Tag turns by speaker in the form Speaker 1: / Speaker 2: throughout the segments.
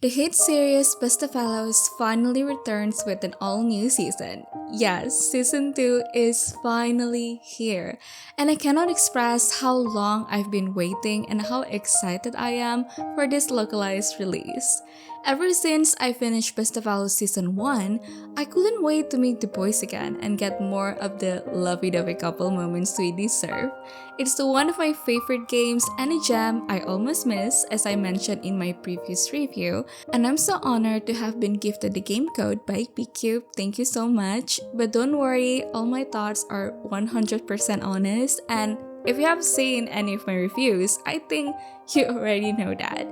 Speaker 1: The hit series Bustafellows finally returns with an all-new season. Yes, season 2 is finally here, and I cannot express how long I've been waiting and how excited I am for this localized release. Ever since I finished Bustafellows season 1, I couldn't wait to meet the boys again and get more of the lovey-dovey couple moments we deserve. It's one of my favorite games and a gem I almost missed, as I mentioned in my previous review, and I'm so honored to have been gifted the game code by PQ. Thank you so much. But don't worry, all my thoughts are 100% honest, and if you have seen any of my reviews, I think you already know that.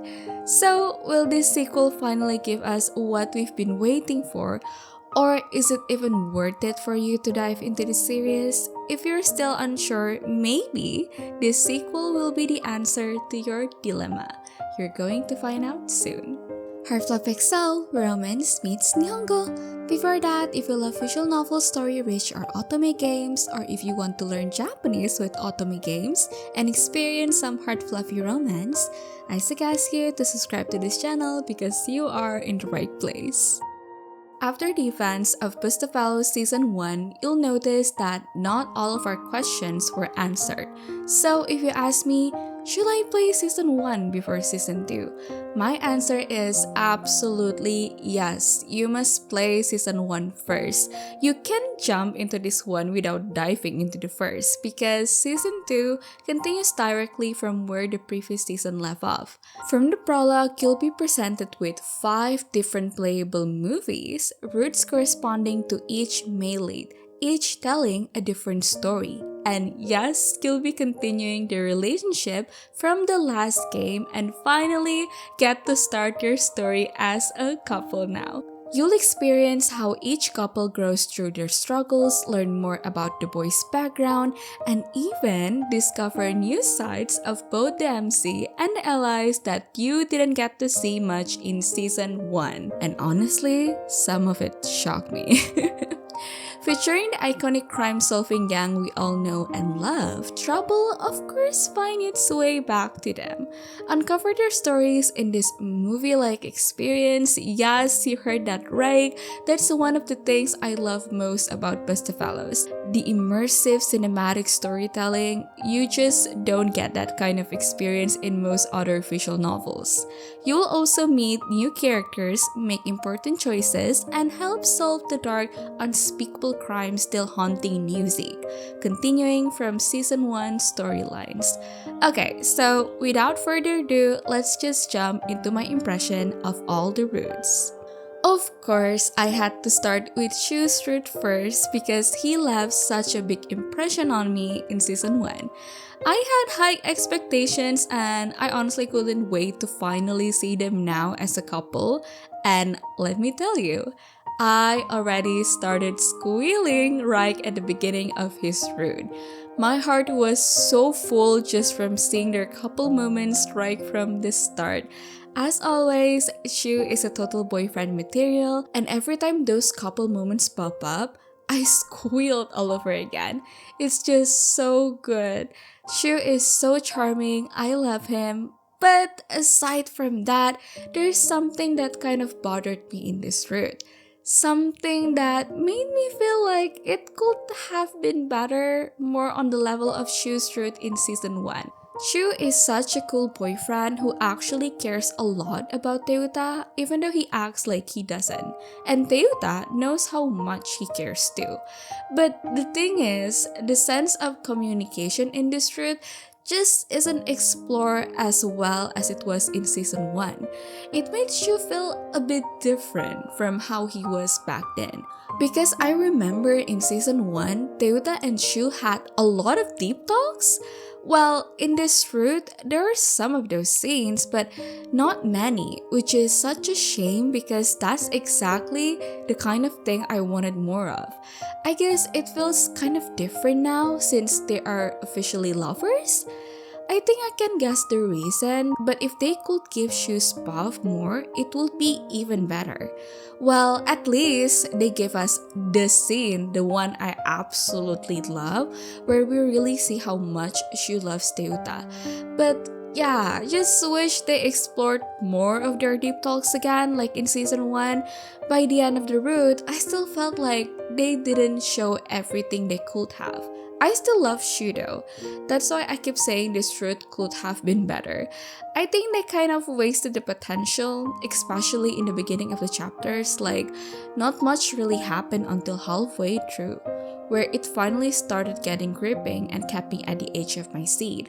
Speaker 1: So, will this sequel finally give us what we've been waiting for? Or is it even worth it for you to dive into the series? If you're still unsure, maybe this sequel will be the answer to your dilemma. You're going to find out soon. Heartfelt XL, romance meets Nihongo. Before that, if you love visual novel story-rich or otome games, or if you want to learn Japanese with otome games and experience some heart-fluffy romance, I suggest you to subscribe to this channel because you are in the right place. After the events of Bustafellows Season 1, you'll notice that not all of our questions were answered. So if you ask me, should I play Season 1 before Season 2? My answer is absolutely yes. You must play Season 1 first. You can't jump into this one without diving into the first because Season 2 continues directly from where the previous season left off. From the prologue, you'll be presented with 5 different playable movies, routes corresponding to each male lead, each telling a different story. And yes, you'll be continuing the relationship from the last game and finally get to start your story as a couple now. You'll experience how each couple grows through their struggles, learn more about the boy's background, and even discover new sides of both the MC and the allies that you didn't get to see much in Season 1. And honestly, some of it shocked me. Featuring the iconic crime-solving gang we all know and love, trouble of course finds its way back to them. Uncover their stories in this movie-like experience. Yes, you heard that right. That's one of the things I love most about Bustafellows. The immersive cinematic storytelling. You just don't get that kind of experience in most other visual novels. You will also meet new characters, make important choices, and help solve the dark, unspeakable crime still haunting music, continuing from Season 1 storylines. Okay, so without further ado, let's just jump into my impression of all the routes. Of course, I had to start with Shu's route first because he left such a big impression on me in Season 1. I had high expectations and I honestly couldn't wait to finally see them now as a couple, and let me tell you, I already started squealing right at the beginning of his route. My heart was so full just from seeing their couple moments right from the start. As always, Shu is a total boyfriend material, and every time those couple moments pop up, I squealed all over again. It's just so good. Shu is so charming, I love him. But aside from that, there's something that kind of bothered me in this route. Something that made me feel like it could have been better, more on the level of Shu's route in Season 1. Shu is such a cool boyfriend who actually cares a lot about Teuta, even though he acts like he doesn't. And Teuta knows how much he cares too. But the thing is, the sense of communication in this route just isn't explored as well as it was in Season 1. It made Shu feel a bit different from how he was back then. Because I remember in Season 1, Teuta and Shu had a lot of deep talks. Well, in this route, there are some of those scenes, but not many, which is such a shame because that's exactly the kind of thing I wanted more of. I guess it feels kind of different now since they are officially lovers. I think I can guess the reason, but if they could give Shu's buff more, it would be even better. Well, at least they gave us the scene, the one I absolutely love, where we really see how much Shu loves Teuta. But Yeah, just wish they explored more of their deep talks again, like in season 1. By the end of the route, I still felt like they didn't show everything they could have. I still love Shu though. That's why I keep saying this route could have been better. I think they kind of wasted the potential, especially in the beginning of the chapters, like not much really happened until halfway through, where it finally started getting gripping and kept me at the edge of my seat.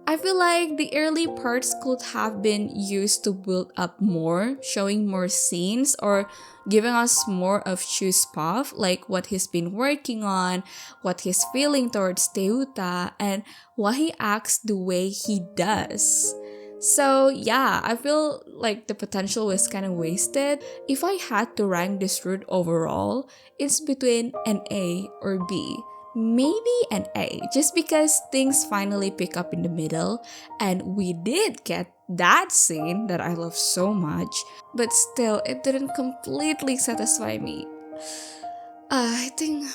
Speaker 1: I feel like the early parts could have been used to build up more, showing more scenes or giving us more of Chu's path, like what he's been working on, what he's feeling towards Teuta, and why he acts the way he does. So yeah, I feel like the potential was kind of wasted. If I had to rank this route overall, it's between an A or B. Maybe an A, just because things finally pick up in the middle, and we did get that scene that I love so much, but still, it didn't completely satisfy me. I think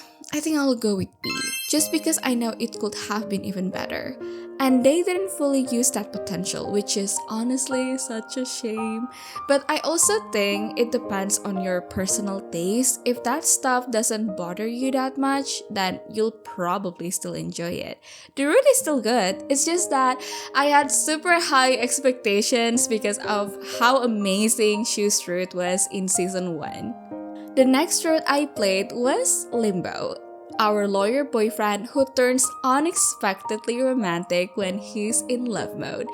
Speaker 1: I'll go with B, just because I know it could have been even better. And they didn't fully use that potential, which is honestly such a shame. But I also think it depends on your personal taste. If that stuff doesn't bother you that much, then you'll probably still enjoy it. The route is still good, it's just that I had super high expectations because of how amazing Shu's route was in season 1. The next route I played was Limbo, our lawyer boyfriend who turns unexpectedly romantic when he's in love mode.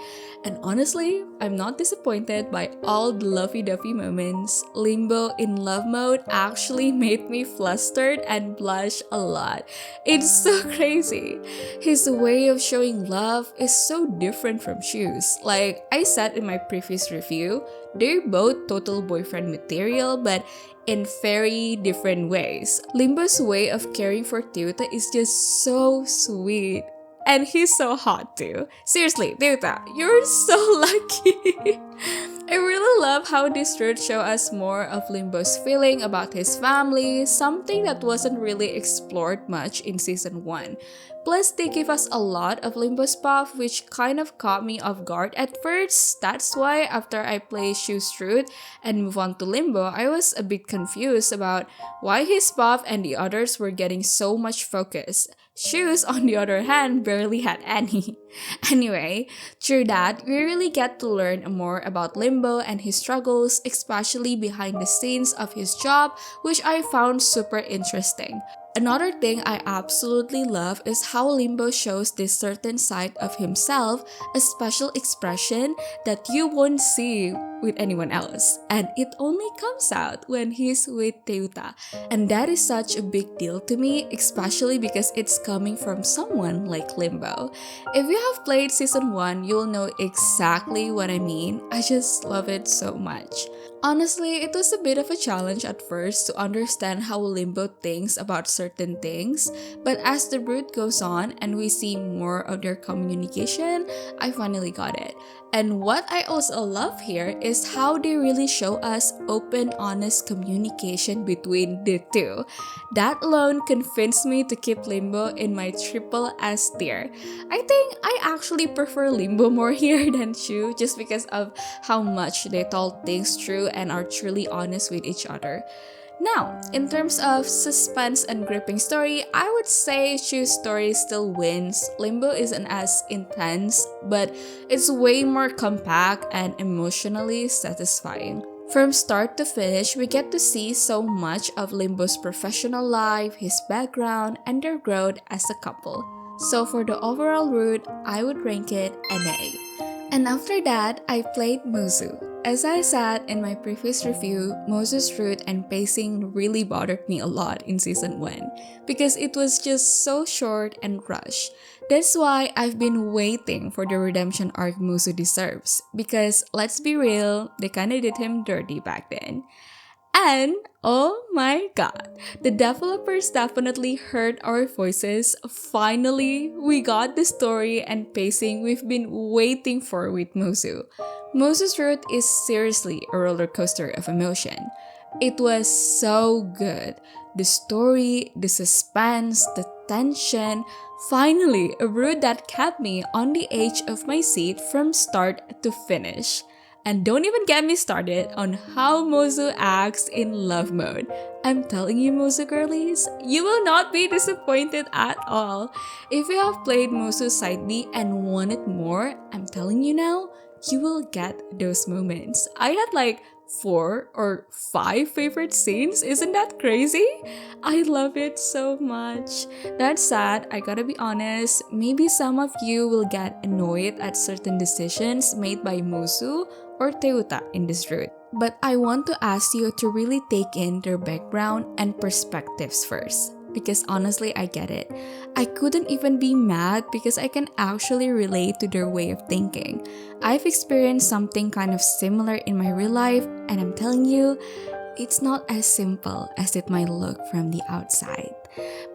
Speaker 1: And honestly, I'm not disappointed by all the lovey-dovey moments. Limbo in love mode actually made me flustered and blush a lot. It's so crazy. His way of showing love is so different from Shu's. Like I said in my previous review, they're both total boyfriend material, but in very different ways. Limbo's way of caring for Teuta is just so sweet. And he's so hot too. Seriously, Teuta, you're so lucky. I really love how this route show us more of Limbo's feeling about his family, something that wasn't really explored much in season 1. Plus, they give us a lot of Limbo's path, which kind of caught me off guard at first. That's why after I play Shu's route and move on to Limbo, I was a bit confused about why his path and the others were getting so much focus. Shu's, on the other hand, barely had any. Anyway, through that, we really get to learn more about Limbo and his struggles, especially behind the scenes of his job, which I found super interesting. Another thing I absolutely love is how Limbo shows this certain side of himself, a special expression that you won't see with anyone else, and it only comes out when he's with Teuta. And that is such a big deal to me, especially because it's coming from someone like Limbo. If you have played season 1, you'll know exactly what I mean. I just love it so much. Honestly, it was a bit of a challenge at first to understand how Limbo thinks about certain things, but as the route goes on and we see more of their communication, I finally got it. And what I also love here is how they really show us open, honest communication between the two. That alone convinced me to keep Limbo in my triple S tier. I think I actually prefer Limbo more here than Shu just because of how much they told things through and are truly honest with each other. Now, in terms of suspense and gripping story, I would say Shu's story still wins. Limbo isn't as intense, but it's way more compact and emotionally satisfying. From start to finish, we get to see so much of Limbo's professional life, his background, and their growth as a couple. So for the overall route, I would rank it an A. And after that, I played Mozu. As I said in my previous review, Mozu's route and pacing really bothered me a lot in season 1 because it was just so short and rushed. That's why I've been waiting for the redemption arc Mozu deserves because let's be real, they kinda did him dirty back then. And oh my god, the developers definitely heard our voices. Finally, we got the story and pacing we've been waiting for with Mozu. Mozu's route is seriously a roller coaster of emotion. It was so good. The story, the suspense, the tension. Finally, a route that kept me on the edge of my seat from start to finish. And don't even get me started on how Mozu acts in love mode. I'm telling you, Mozu girlies, you will not be disappointed at all. If you have played Mozu Side B and wanted more, I'm telling you now, you will get those moments. I had like 4 or 5 favorite scenes. Isn't that crazy? I love it so much. That said, I gotta be honest, maybe some of you will get annoyed at certain decisions made by Musu or Teuta in this route. But I want to ask you to really take in their background and perspectives first. Because honestly, I get it. I couldn't even be mad because I can actually relate to their way of thinking. I've experienced something kind of similar in my real life, and I'm telling you, it's not as simple as it might look from the outside.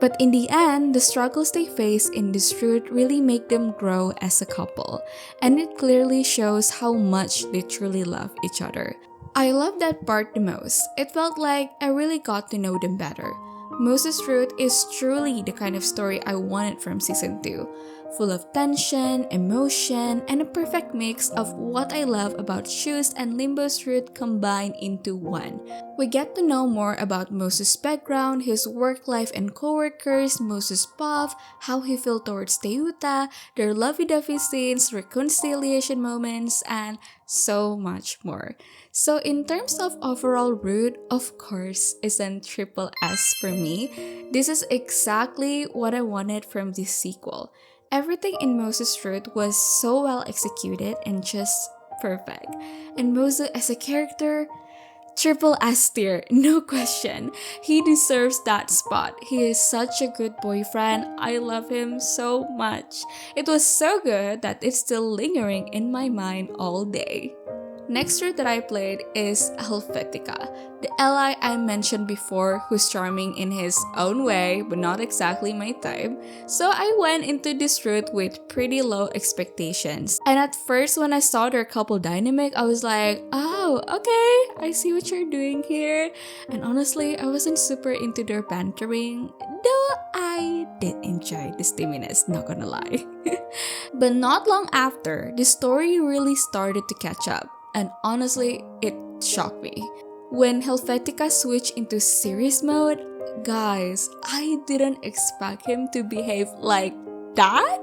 Speaker 1: But in the end, the struggles they face in this route really make them grow as a couple, and it clearly shows how much they truly love each other. I love that part the most. It felt like I really got to know them better. Moses' Root is truly the kind of story I wanted from season 2, full of tension, emotion, and a perfect mix of what I love about Shoes and Limbo's Root combined into one. We get to know more about Moses' background, his work life and coworkers, Moses' path, how he feels towards Teuta, their lovey-dovey scenes, reconciliation moments, and so much more. So in terms of overall route, of course, isn't triple S for me. This is exactly what I wanted from this sequel. Everything in Moses' route was so well executed and just perfect. And Mozu as a character, triple S tier, no question. He deserves that spot. He is such a good boyfriend. I love him so much. It was so good that it's still lingering in my mind all day. Next route that I played is Helvetica, the ally I mentioned before who's charming in his own way but not exactly my type. So I went into this route with pretty low expectations. And at first when I saw their couple dynamic, I was like, oh, okay, I see what you're doing here. And honestly, I wasn't super into their bantering, though I did enjoy the steaminess, not gonna lie. But not long after, the story really started to catch up. And honestly, it shocked me. When Helvetica switched into serious mode, guys, I didn't expect him to behave like that.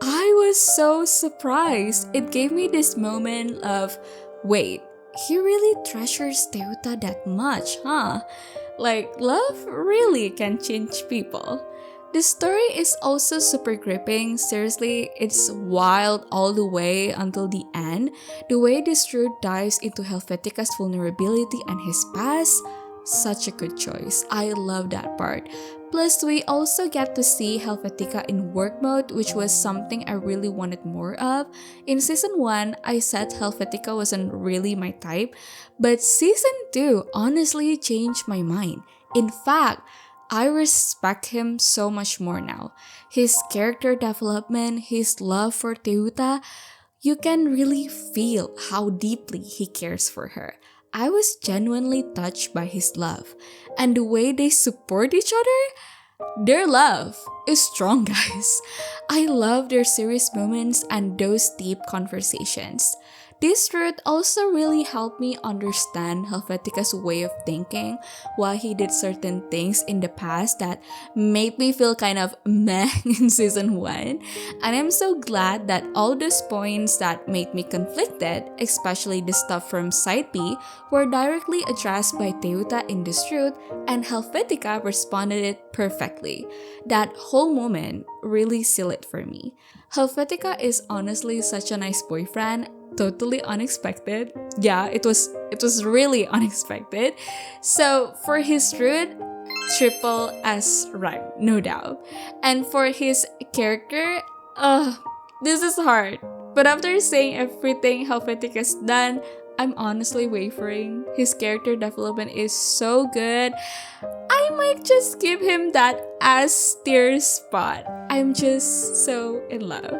Speaker 1: I was so surprised. It gave me this moment of, wait, he really treasures Teuta that much, huh? Like, love really can change people. The story is also super gripping. Seriously, it's wild all the way until the end. The way this route dives into Helvetica's vulnerability and his past, such a good choice. I love that part. Plus, we also get to see Helvetica in work mode, which was something I really wanted more of. In season 1, I said Helvetica wasn't really my type, but season 2 honestly changed my mind. In fact, I respect him so much more now. His character development, his love for Teuta, you can really feel how deeply he cares for her. I was genuinely touched by his love. And the way they support each other, their love is strong, guys. I love their serious moments and those deep conversations. This route also really helped me understand Helvetica's way of thinking, why he did certain things in the past that made me feel kind of meh in season 1. And I'm so glad that all those points that made me conflicted, especially the stuff from Side B, were directly addressed by Teuta in this route, and Helvetica responded it perfectly. That whole moment really sealed it for me. Helvetica is honestly such a nice boyfriend. Totally unexpected. Yeah, it was really unexpected. So for his route, triple S rank, no doubt. And for his character, this is hard. But after saying everything Helvetica's done, I'm honestly wavering. His character development is so good. I might just give him that S tier spot. I'm just so in love.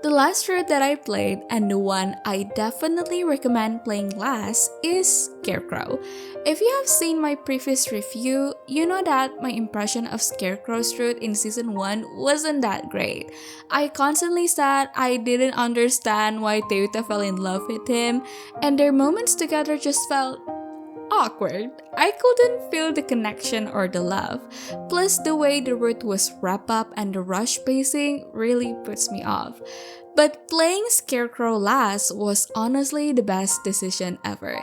Speaker 1: The last route that I played, and the one I definitely recommend playing last, is Scarecrow. If you have seen my previous review, you know that my impression of Scarecrow's route in Season 1 wasn't that great. I constantly said I didn't understand why Teuta fell in love with him, and their moments together just felt awkward. I couldn't feel the connection or the love. Plus, the way the route was wrapped up and the rush pacing really puts me off. But playing Scarecrow last was honestly the best decision ever.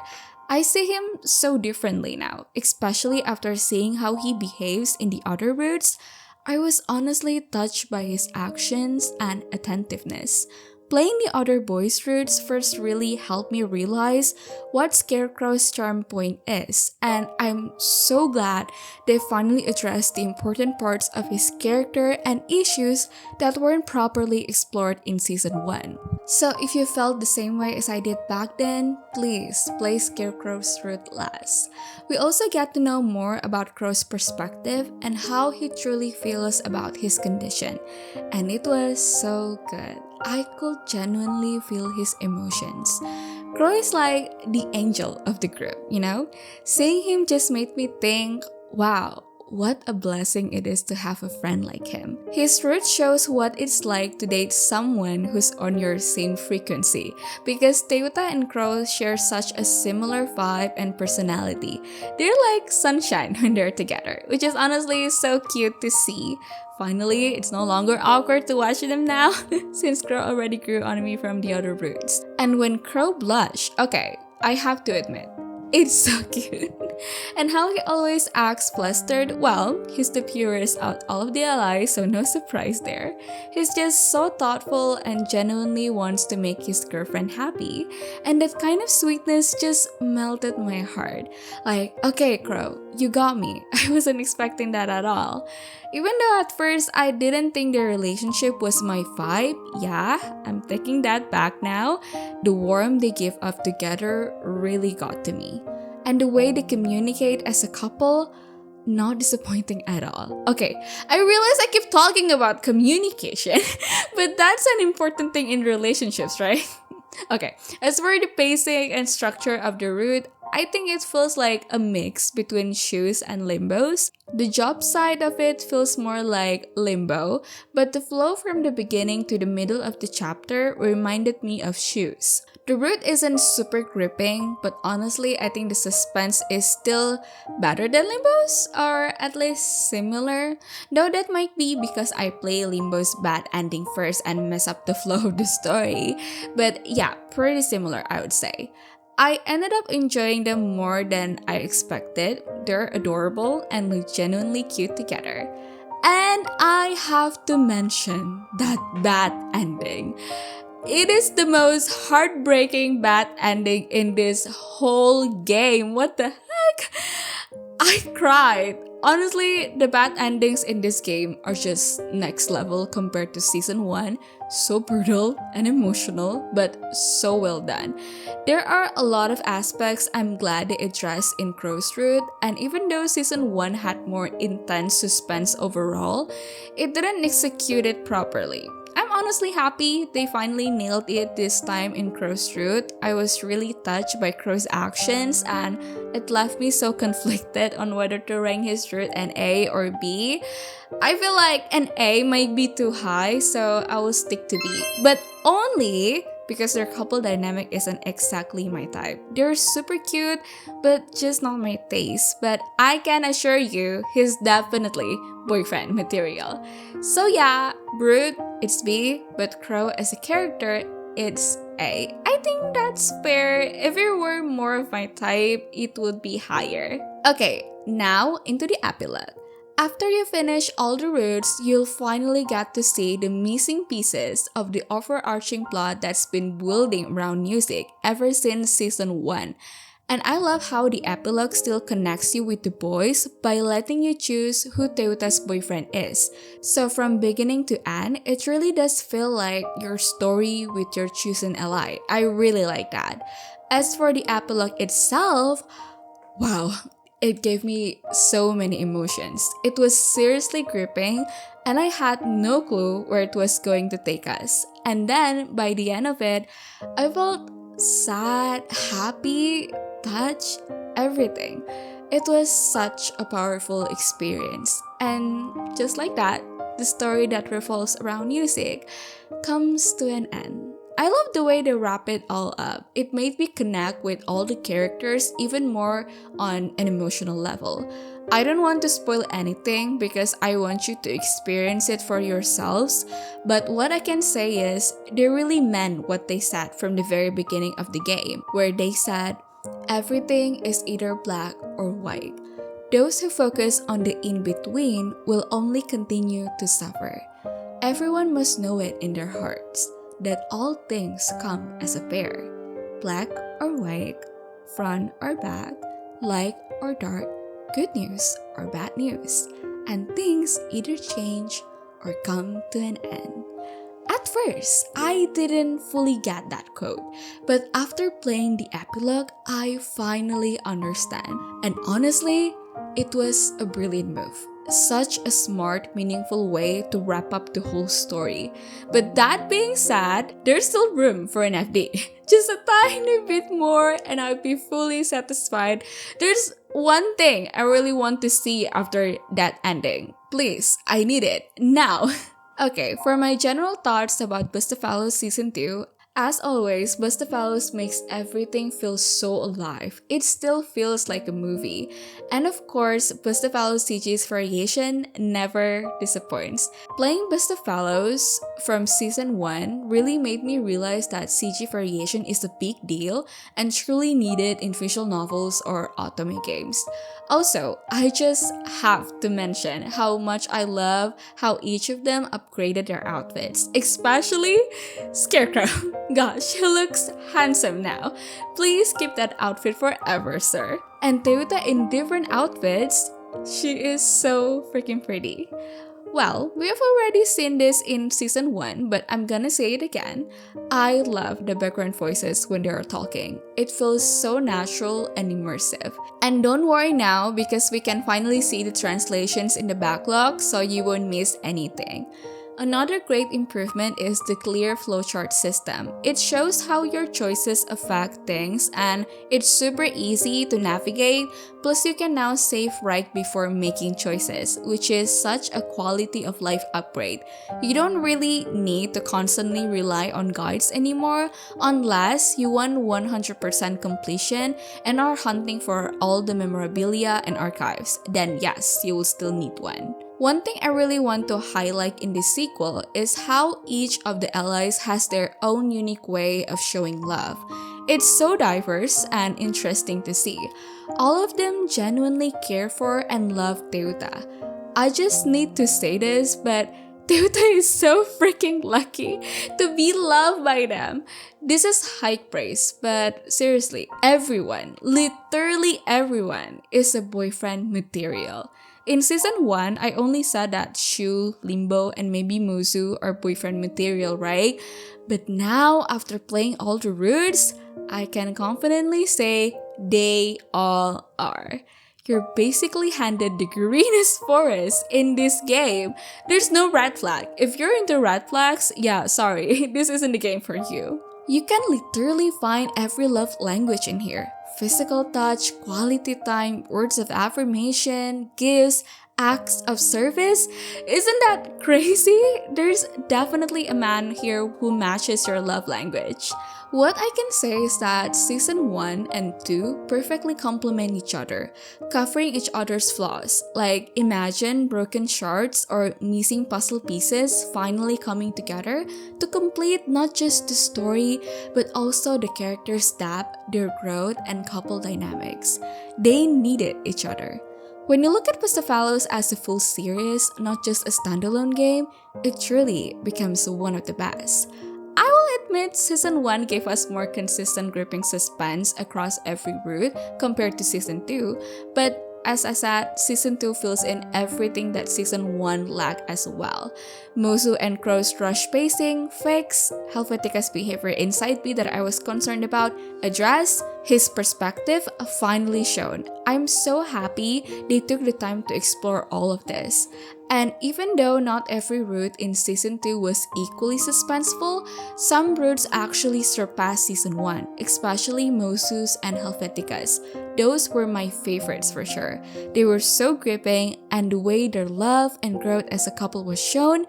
Speaker 1: I see him so differently now, especially after seeing how he behaves in the other routes. I was honestly touched by his actions and attentiveness. Playing the other boys' routes first really helped me realize what Scarecrow's charm point is, and I'm so glad they finally addressed the important parts of his character and issues that weren't properly explored in Season 1. So if you felt the same way as I did back then, please play Scarecrow's route last. We also get to know more about Crow's perspective and how he truly feels about his condition, and it was so good. I could genuinely feel his emotions. Crow is like the angel of the group, you know? Seeing him just made me think, wow, what a blessing it is to have a friend like him. His route shows what it's like to date someone who's on your same frequency, because Teuta and Crow share such a similar vibe and personality. They're like sunshine when they're together, which is honestly so cute to see. Finally, it's no longer awkward to watch them now, since Crow already grew on me from the other routes. And when Crow blushed, okay, I have to admit, it's so cute. And how he always acts flustered, well, he's the purest out all of the allies, so no surprise there. He's just so thoughtful and genuinely wants to make his girlfriend happy. And that kind of sweetness just melted my heart. Like, okay, Crow, you got me. I wasn't expecting that at all. Even though at first I didn't think their relationship was my vibe, yeah, I'm taking that back now. The warmth they give off together really got to me. And the way they communicate as a couple, not disappointing at all. Okay, I realize I keep talking about communication, but that's an important thing in relationships, right? Okay, as for the pacing and structure of the route, I think it feels like a mix between shoes and limbos. The job side of it feels more like limbo, but the flow from the beginning to the middle of the chapter reminded me of shoes. The route isn't super gripping, but honestly, I think the suspense is still better than Limbo's, or at least similar. Though that might be because I play Limbo's bad ending first and mess up the flow of the story. But yeah, pretty similar, I would say. I ended up enjoying them more than I expected. They're adorable and look genuinely cute together. And I have to mention that bad ending. It is the most heartbreaking bad ending in this whole game. What the heck? I cried. Honestly, the bad endings in this game are just next level compared to Season 1. So brutal and emotional, but so well done. There are a lot of aspects I'm glad they addressed in Crow's route, and even though Season 1 had more intense suspense overall, it didn't execute it properly. I'm honestly happy they finally nailed it this time in Crow's route. I was really touched by Crow's actions, and it left me so conflicted on whether to rank his route an A or B. I feel like an A might be too high, so I will stick to B. But only because their couple dynamic isn't exactly my type. They're super cute, but just not my taste. But I can assure you, he's definitely boyfriend material. So yeah, Brute, it's B, but Crow as a character, it's A. I think that's fair. If it were more of my type, it would be higher. Okay, now into the epilogue. After you finish all the routes, you'll finally get to see the missing pieces of the overarching plot that's been building around music ever since Season 1. And I love how the epilogue still connects you with the boys by letting you choose who Teuta's boyfriend is. So from beginning to end, it really does feel like your story with your chosen ally. I really like that. As for the epilogue itself, wow, it gave me so many emotions. It was seriously gripping, and I had no clue where it was going to take us. And then, by the end of it, I felt sad, happy, touched, everything. It was such a powerful experience. And just like that, the story that revolves around music comes to an end. I love the way they wrap it all up. It made me connect with all the characters even more on an emotional level. I don't want to spoil anything because I want you to experience it for yourselves, but what I can say is they really meant what they said from the very beginning of the game, where they said, everything is either black or white. Those who focus on the in-between will only continue to suffer. Everyone must know it in their hearts that all things come as a pair, black or white, front or back, light or dark, good news or bad news, and things either change or come to an end. At first, I didn't fully get that quote, but after playing the epilogue, I finally understand. And honestly, it was a brilliant move. Such a smart, meaningful way to wrap up the whole story. But that being said, there's still room for an FD. Just a tiny bit more and I'll be fully satisfied. There's one thing I really want to see after that ending. Please, I need it now. Okay, for my general thoughts about Bustafellows Season 2, as always, Bustafellows makes everything feel so alive. It still feels like a movie. And of course, Bustafellows CG's variation never disappoints. Playing Bustafellows from Season 1 really made me realize that CG variation is a big deal and truly needed in visual novels or otome games. Also, I just have to mention how much I love how each of them upgraded their outfits, especially Scarecrow. Gosh, he looks handsome now. Please keep that outfit forever, sir. And Teuta in different outfits, she is so freaking pretty. Well, we have already seen this in Season 1, but I'm gonna say it again. I love the background voices when they are talking. It feels so natural and immersive. And don't worry now because we can finally see the translations in the backlog so you won't miss anything. Another great improvement is the clear flowchart system. It shows how your choices affect things and it's super easy to navigate, plus you can now save right before making choices, which is such a quality of life upgrade. You don't really need to constantly rely on guides anymore unless you want 100% completion and are hunting for all the memorabilia and archives. Then yes, you will still need one. One thing I really want to highlight in this sequel is how each of the allies has their own unique way of showing love. It's so diverse and interesting to see. All of them genuinely care for and love Teuta. I just need to say this, but Teuta is so freaking lucky to be loved by them. This is high praise, but seriously, everyone, literally everyone, is a boyfriend material. In Season 1, I only said that Shu, Limbo, and maybe Mozu are boyfriend material, right? But now, after playing all the routes, I can confidently say they all are. You're basically handed the greenest forest in this game. There's no red flag. If you're into red flags, yeah, sorry, this isn't the game for you. You can literally find every love language in here. Physical touch, quality time, words of affirmation, gifts, acts of service. Isn't that crazy? There's definitely a man here who matches your love language. What I can say is that Season 1 and 2 perfectly complement each other, covering each other's flaws. Like, imagine broken shards or missing puzzle pieces finally coming together to complete not just the story, but also the characters' depth, their growth, and couple dynamics. They needed each other. When you look at Bustafellows as a full series, not just a standalone game, it truly becomes one of the best. I will admit Season 1 gave us more consistent gripping suspense across every route compared to Season 2, but as I said, Season 2 fills in everything that Season 1 lacked as well. Mozu and Crow's rush pacing, fix, Helvetica's behavior inside B that I was concerned about, address, his perspective finally shown. I'm so happy they took the time to explore all of this. And even though not every route in Season 2 was equally suspenseful, some routes actually surpassed Season 1, especially Mozu's and Helvetica's. Those were my favorites for sure. They were so gripping, and the way their love and growth as a couple was shown,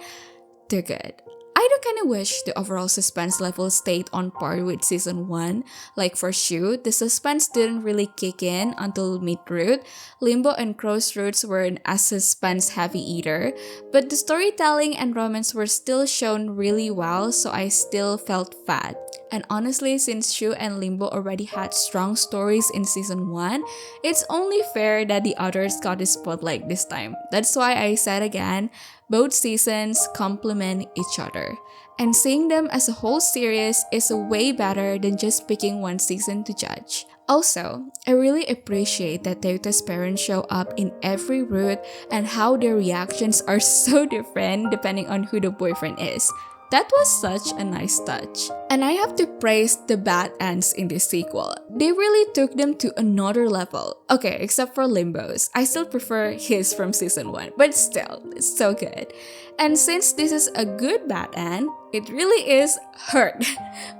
Speaker 1: they're good. I do kind of wish the overall suspense level stayed on par with Season 1. Like for Shu, the suspense didn't really kick in until mid-route. Limbo and Crow's routes weren't as suspense-heavy either, but the storytelling and romance were still shown really well, so I still felt fat. And honestly, since Shu and Limbo already had strong stories in Season 1, it's only fair that the others got the spotlight this time. That's why I said again, both seasons complement each other. And seeing them as a whole series is way better than just picking one season to judge. Also, I really appreciate that Toyota's parents show up in every route and how their reactions are so different depending on who the boyfriend is. That was such a nice touch. And I have to praise the bad ends in this sequel. They really took them to another level. Okay, except for Limbo's. I still prefer his from Season 1, but still, it's so good. And since this is a good bad end, it really is hurt,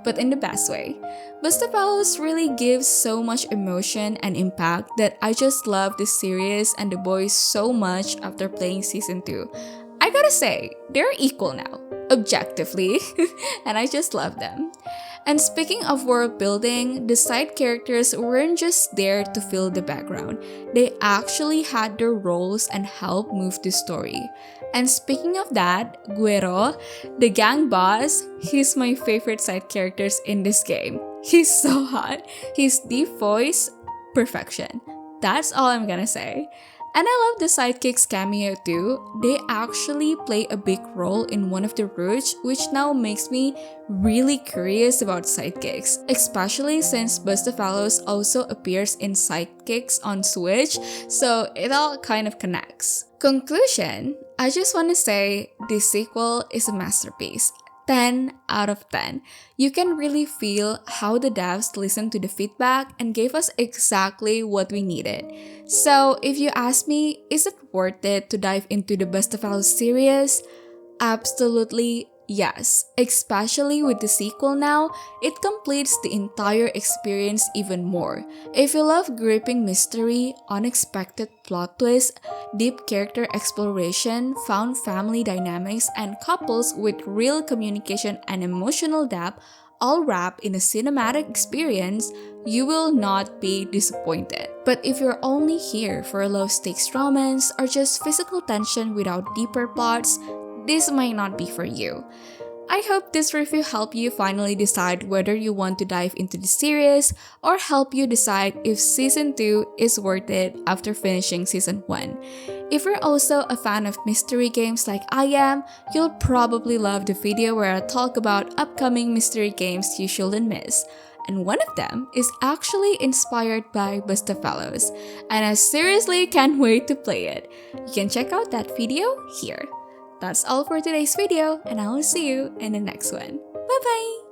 Speaker 1: but in the best way. Bustafellows really gives so much emotion and impact that I just love this series and the boys so much after playing Season 2. I gotta say, they're equal now, objectively, and I just love them. And speaking of world building, the side characters weren't just there to fill the background. They actually had their roles and helped move the story. And speaking of that, Guero, the gang boss, he's my favorite side characters in this game. He's so hot. His deep voice, perfection. That's all I'm gonna say. And I love the sidekicks cameo too. They actually play a big role in one of the routes, which now makes me really curious about sidekicks, especially since Bustafellows also appears in Sidekicks on Switch, so it all kind of connects. Conclusion, I just want to say this sequel is a masterpiece. 10 out of 10. You can really feel how the devs listened to the feedback and gave us exactly what we needed. So if you ask me, is it worth it to dive into the Bustafellows series? Absolutely yes, especially with the sequel now, it completes the entire experience even more. If you love gripping mystery, unexpected plot twists, deep character exploration, found family dynamics, and couples with real communication and emotional depth, all wrapped in a cinematic experience, you will not be disappointed. But if you're only here for a low-stakes romance or just physical tension without deeper plots, this might not be for you. I hope this review helped you finally decide whether you want to dive into the series or help you decide if Season 2 is worth it after finishing Season 1. If you're also a fan of mystery games like I am, you'll probably love the video where I talk about upcoming mystery games you shouldn't miss. And one of them is actually inspired by Bustafellows, and I seriously can't wait to play it. You can check out that video here. That's all for today's video, and I will see you in the next one. Bye bye!